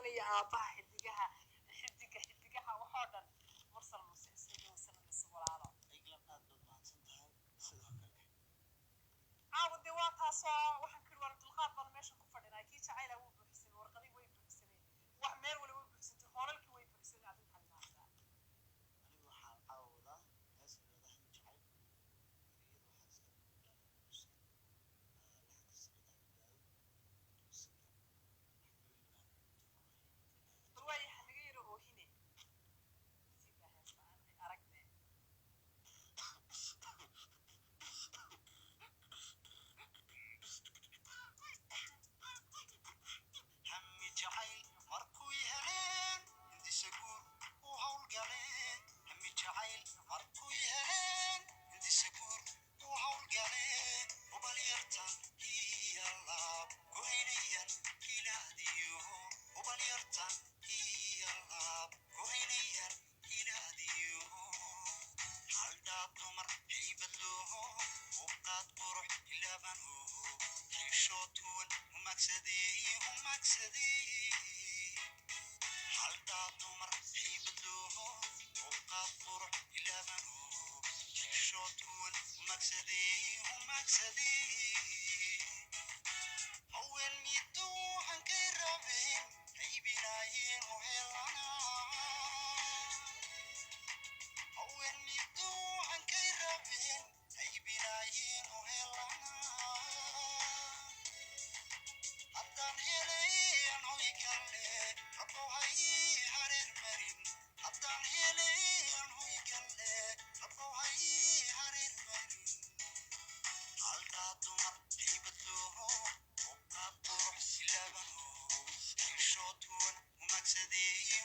mudanaya aabaha xidigaha xidigaha waxoo dhan mursal muuse isagoo sanadkiisa walaalo iglan aad baad mahadsan tahay sidoo kale caawde waa taasoo waxaan kiri war dulqaad baan meesha ku fadhinaa kii jacayla wuu buuxsamay warqadii way buuxsamay wax meel wala way buuxsantay hoolalkii way buuxsamay adin xalmaasa anigu waxaan caawdaa hees leedahay jacayl barwaaya hanaga yaro oohine siiga heesta aan aragne hammi jacayl markuu yahaleen hindisa guur u howlgaleen hammi jacayl markuu yahaleen hindisa guur u howlgaleen ubal yartan iyo laab goynayan ilaadiyo ubal yartan iyo laab goynayan ilaadiyo haldhaa dumar haybadlooho uqaad qurux ilaabanho heshootuwan humagsadii haldhaa dumar haybadlooho uqaad qurux ilaabanho heshootuwan humagsadii haween miduu hankay rabeen haybinaayeen u helanaa haween miduu hankay rabeen haybinaayeen u helanaa haddaan helayan hoy galle rabbo hay hareer marin haddaan helayan hoy galle rabbo hay hareer marin haldhaa dumar haybadlooho uqaad qurux silaabanho heshootuwan humagsadii